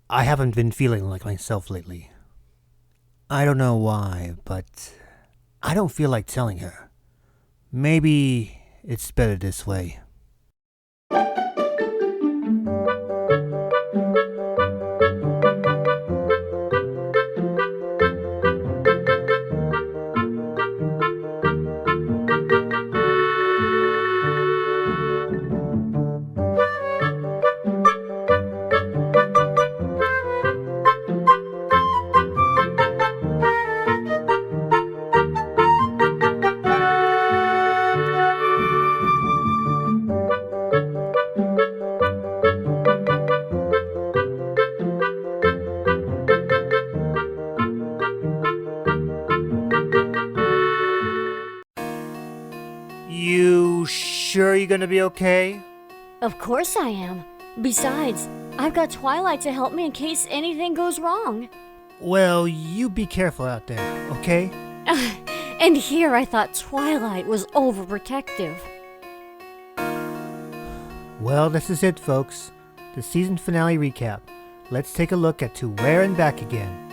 I haven't been feeling like myself lately. I don't know why, but I don't feel like telling her. Maybe it's better this way. You sure you're gonna be okay? Of course I am. Besides, I've got Twilight to help me in case anything goes wrong. Well, you be careful out there, okay? And here I thought Twilight was overprotective. Well, this is it, folks. The season finale recap. Let's take a look at To Where and Back Again.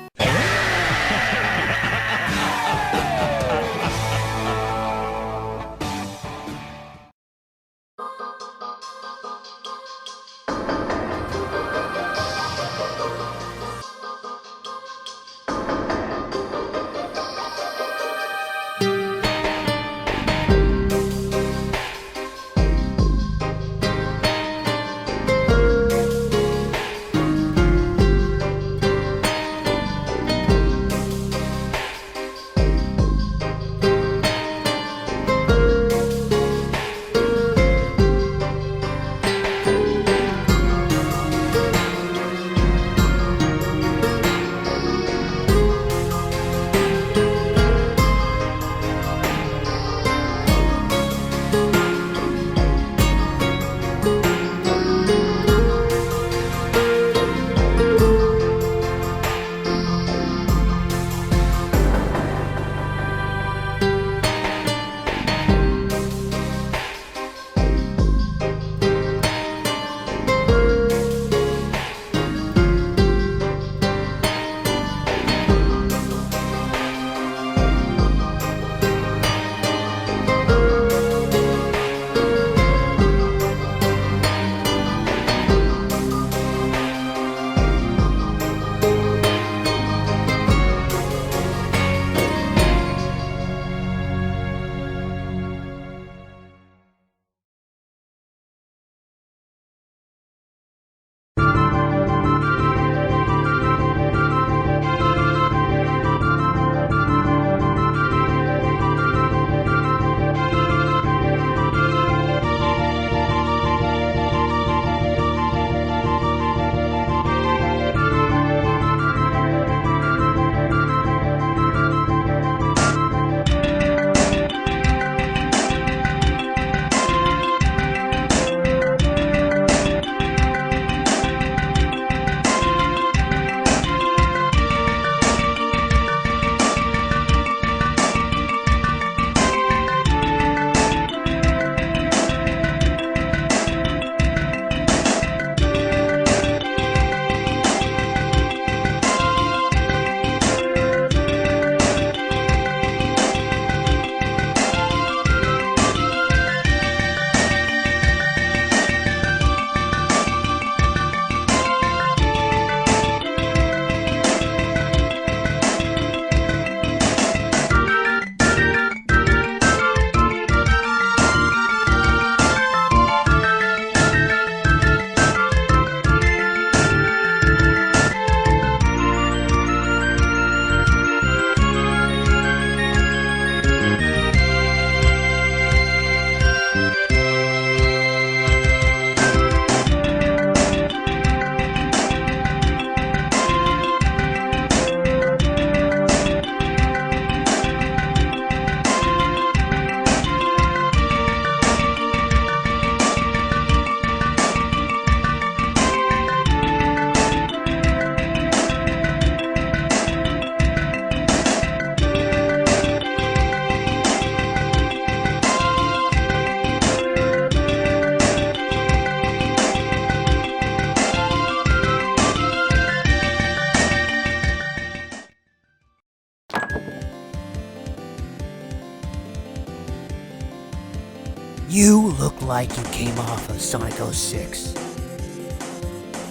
You look like you came off of Sonic 06.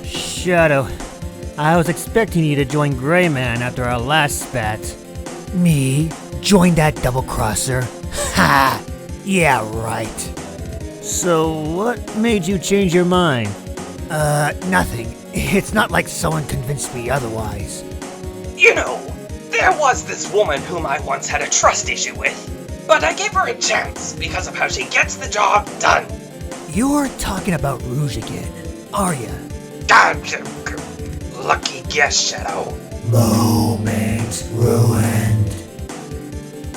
Shadow, I was expecting you to join Greyman after our last spat. Me? Join that double-crosser? Ha! Yeah, right. So, what made you change your mind? Nothing. It's not like someone convinced me otherwise. You know, there was this woman whom I once had a trust issue with, but I gave her a chance because of how she gets the job done. You're talking about Rouge again, are ya? Lucky guess, Shadow. Moment ruined.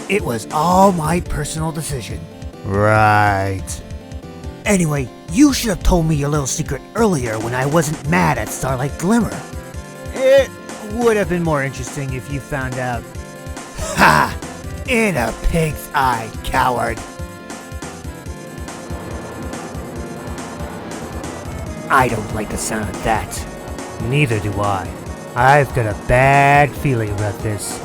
It was all my personal decision. Right. Anyway, you should have told me your little secret earlier when I wasn't mad at Starlight Glimmer. It would have been more interesting if you found out. Ha! In a pig's eye, coward. I don't like the sound of that. Neither do I. I've got a bad feeling about this.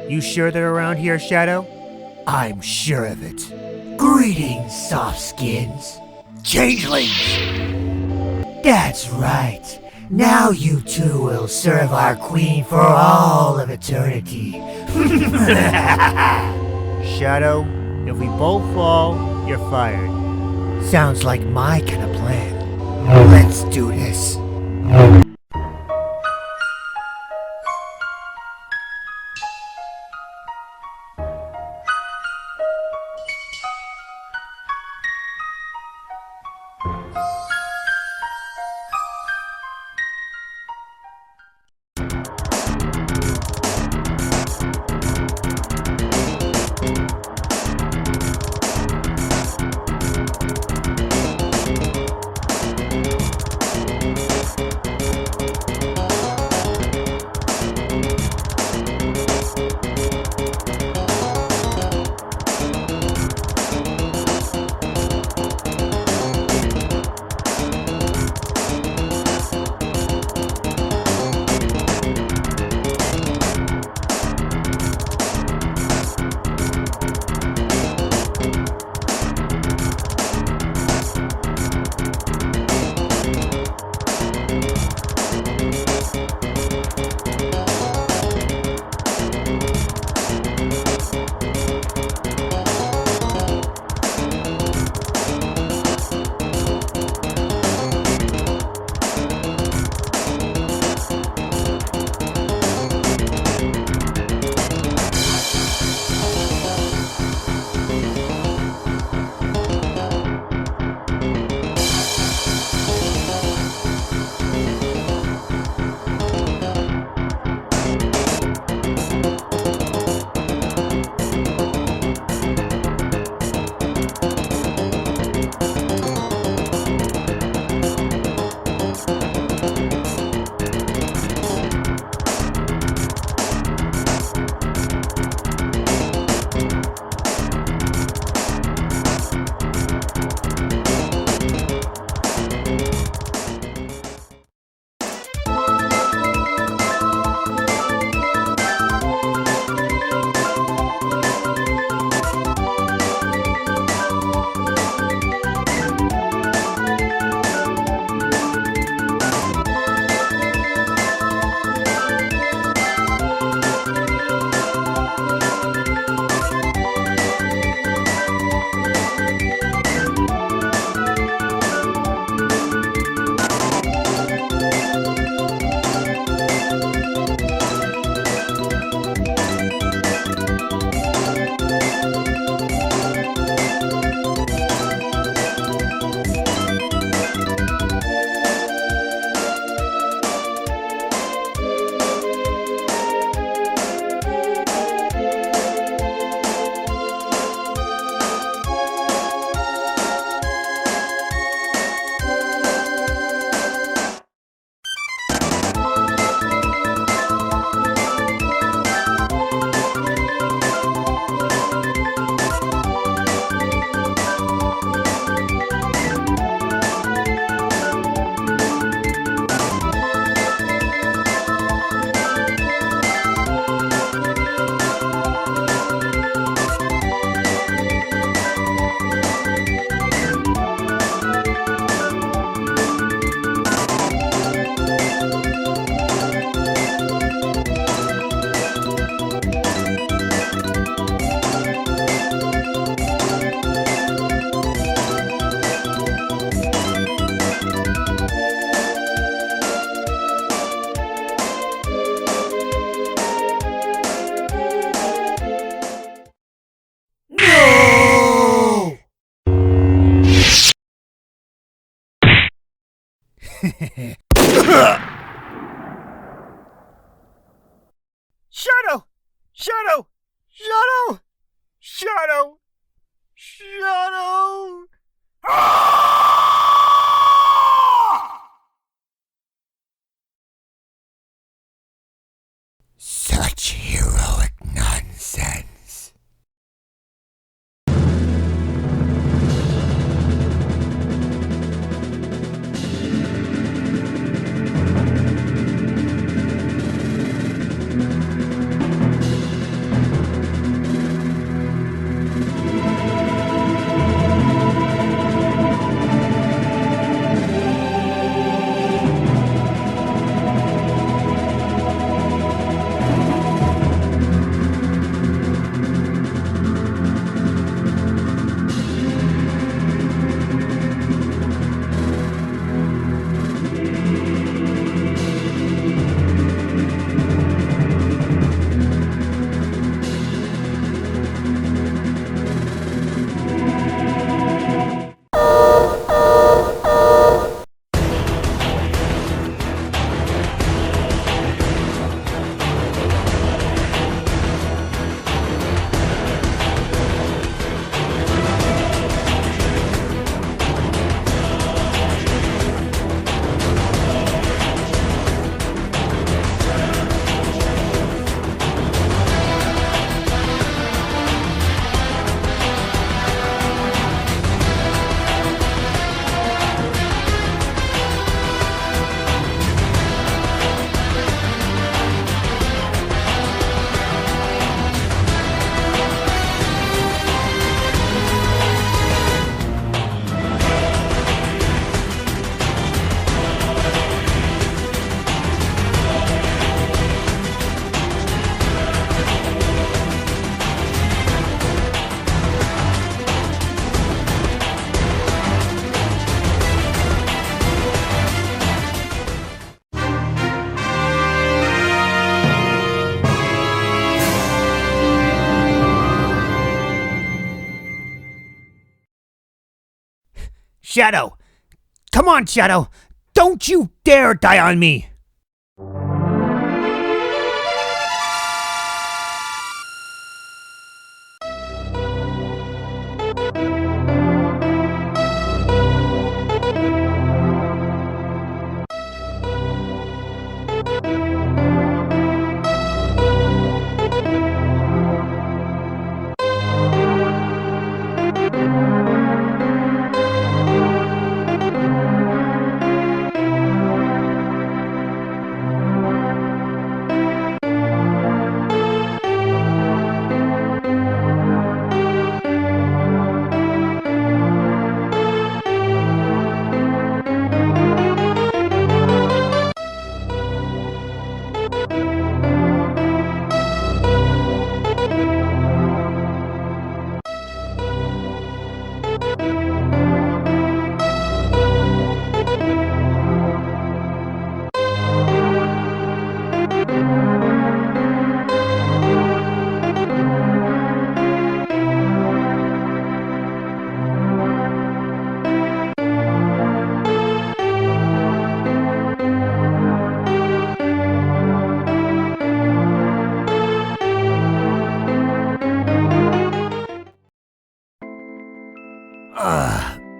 You sure they're around here, Shadow? I'm sure of it. Greetings, soft skins. Changelings! That's right. Now you two will serve our queen for all of eternity. Shadow, if we both fall, you're fired. Sounds like my kind of plan. Let's do this. Shadow! Shadow! Shadow! Shadow! Shadow! Such heroic nonsense. Shadow! Come on, Shadow! Don't you dare die on me!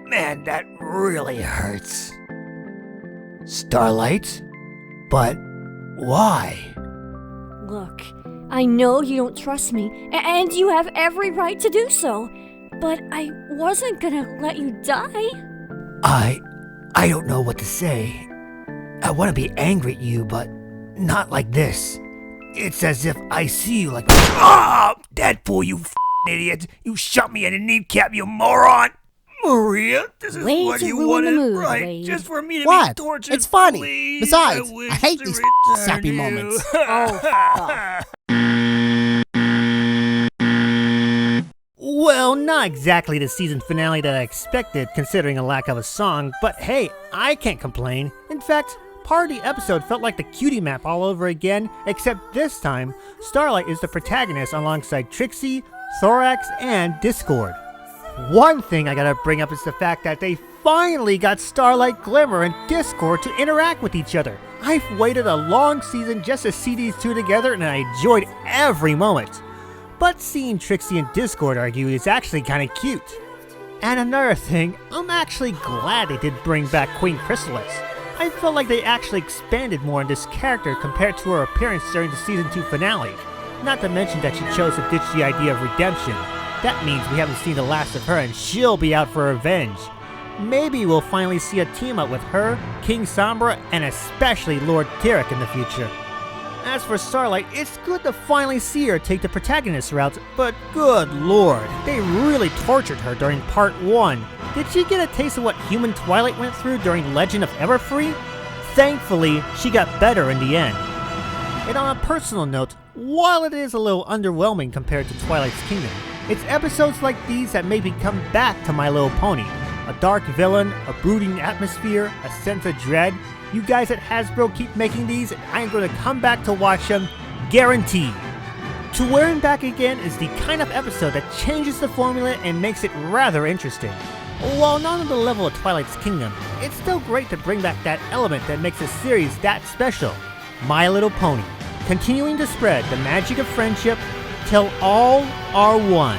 Man, that really hurts. Starlight? But why? Look, I know you don't trust me, and you have every right to do so. But I wasn't gonna let you die. I don't know what to say. I want to be angry at you, but not like this. It's as if I see you like, dead fool, you idiot! You shot me in the kneecap, you moron! Maria, this is Way what to you ruin wanted, the mood, right? Wade. Just for me to What? be tortured. It's funny. Please, Besides, I wish hate to these return sappy you. moments. Oh, fuck. Well, not exactly the season finale that I expected, considering a lack of a song, but hey, I can't complain. In fact, part of the episode felt like the cutie map all over again, except this time, Starlight is the protagonist alongside Trixie, Thorax, and Discord. One thing I gotta bring up is the fact that they finally got Starlight, Glimmer, and Discord to interact with each other. I've waited a long season just to see these two together, and I enjoyed every moment. But seeing Trixie and Discord argue is actually kinda cute. And another thing, I'm actually glad they did bring back Queen Chrysalis. I felt like they actually expanded more on this character compared to her appearance during the season 2 finale. Not to mention that she chose to ditch the idea of redemption. That means we haven't seen the last of her and she'll be out for revenge. Maybe we'll finally see a team up with her, King Sombra, and especially Lord Drac in the future. As for Starlight, it's good to finally see her take the protagonist route, but good lord, they really tortured her during part 1. Did she get a taste of what human Twilight went through during Legend of Everfree? Thankfully, she got better in the end. And on a personal note, while it is a little underwhelming compared to Twilight's Kingdom, it's episodes like these that made me come back to My Little Pony. A dark villain, a brooding atmosphere, a sense of dread. You guys at Hasbro keep making these, and I'm going to come back to watch them, guaranteed. To Where and Back Again is the kind of episode that changes the formula and makes it rather interesting. While not on the level of Twilight's Kingdom, it's still great to bring back that element that makes a series that special. My Little Pony, continuing to spread the magic of friendship till all are one.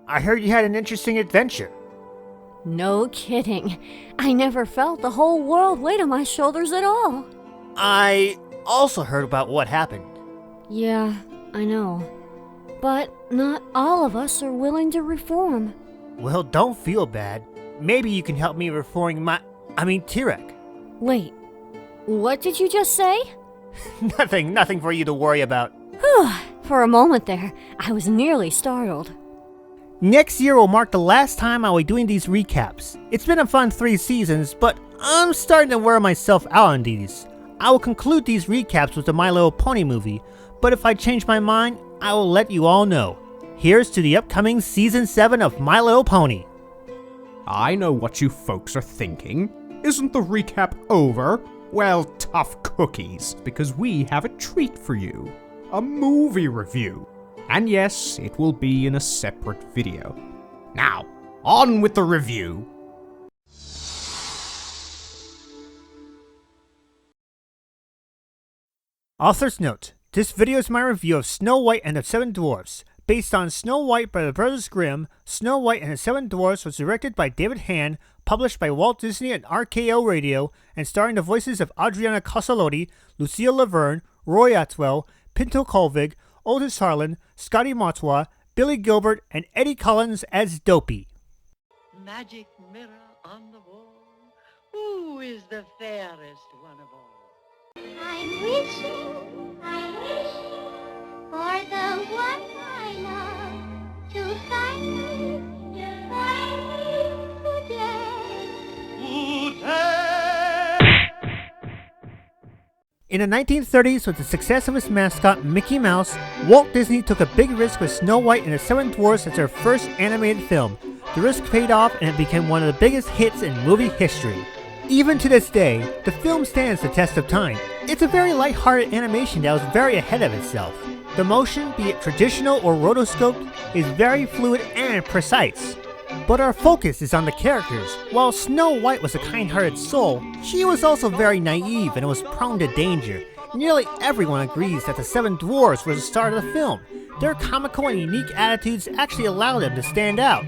I heard you had an interesting adventure. No kidding. I never felt the whole world weight on my shoulders at all. I also heard about what happened. Yeah, I know. But not all of us are willing to reform. Well, don't feel bad. Maybe you can help me reforming Drac. Wait, what did you just say? Nothing for you to worry about. Whew, for a moment there, I was nearly startled. Next year will mark the last time I'll be doing these recaps. It's been a fun 3 seasons, but I'm starting to wear myself out on these. I will conclude these recaps with the My Little Pony movie, but if I change my mind, I will let you all know. Here's to the upcoming Season 7 of My Little Pony. I know what you folks are thinking. Isn't the recap over? Well, tough cookies, because we have a treat for you. A movie review. And yes, it will be in a separate video. Now, on with the review. Author's note. This video is my review of Snow White and the Seven Dwarfs. Based on Snow White by the Brothers Grimm, Snow White and the Seven Dwarfs was directed by David Hand, published by Walt Disney and RKO Radio, and starring the voices of Adriana Cosalotti, Lucille Laverne, Roy Atwell, Pinto Colvig, Otis Harlan, Scotty Motwa, Billy Gilbert, and Eddie Collins as Dopey. Magic mirror on the wall, who is the fairest one of all? I'm wishing for the one I love to find me today. In the 1930s, with the success of its mascot, Mickey Mouse, Walt Disney took a big risk with Snow White and the Seven Dwarfs as their first animated film. The risk paid off and it became one of the biggest hits in movie history. Even to this day, the film stands the test of time. It's a very light-hearted animation that was very ahead of itself. The motion, be it traditional or rotoscoped, is very fluid and precise. But our focus is on the characters. While Snow White was a kind-hearted soul, she was also very naive and was prone to danger. Nearly everyone agrees that the Seven Dwarfs were the star of the film. Their comical and unique attitudes actually allow them to stand out.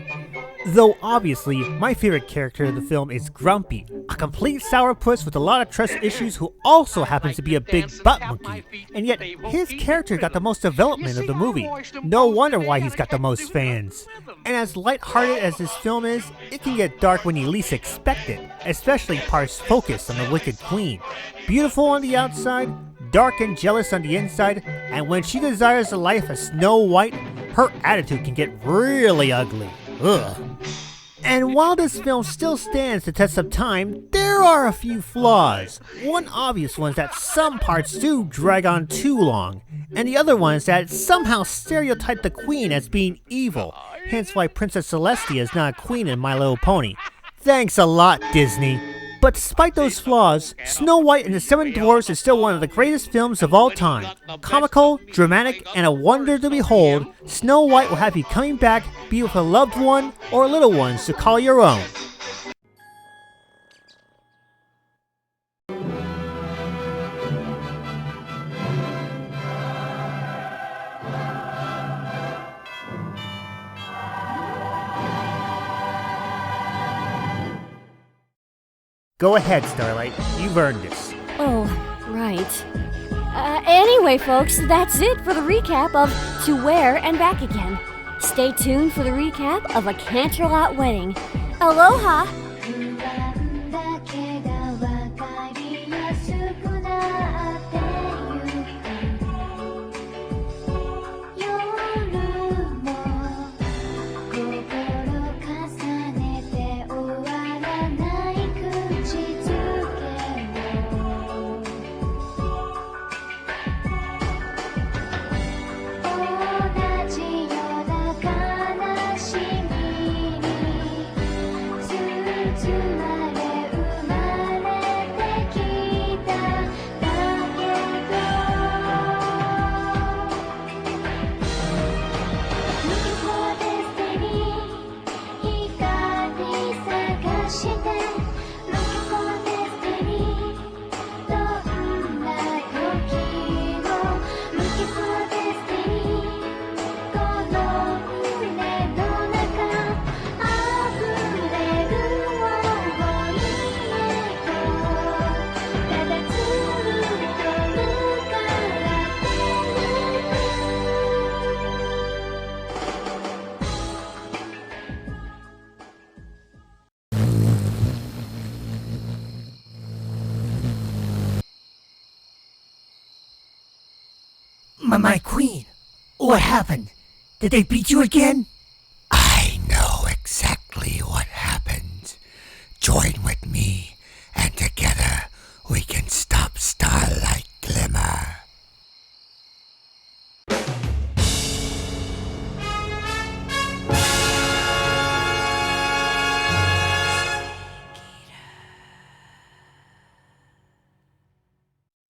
Though obviously, my favorite character of the film is Grumpy, a complete sourpuss with a lot of trust issues who also happens to be a big butt monkey, and yet his character got the most development of the movie. No wonder why he's got the most fans. And as lighthearted as this film is, it can get dark when you least expect it, especially parts focused on the Wicked Queen. Beautiful on the outside, dark and jealous on the inside, and when she desires the life of Snow White, her attitude can get really ugly. Ugh. And while this film still stands the test of time, there are a few flaws. One obvious one is that some parts do drag on too long, and the other one is that it somehow stereotype the queen as being evil, hence why Princess Celestia is not a queen in My Little Pony. Thanks a lot, Disney. But despite those flaws, Snow White and the Seven Dwarfs is still one of the greatest films of all time. Comical, dramatic, and a wonder to behold, Snow White will have you coming back, be with a loved one or little ones to call your own. Go ahead, Starlight. You've earned this. Oh, right. Anyway, folks, that's it for the recap of To Where and Back Again. Stay tuned for the recap of A Canterlot Wedding. Aloha! My queen, what happened? Did they beat you again? I know exactly what happened. Join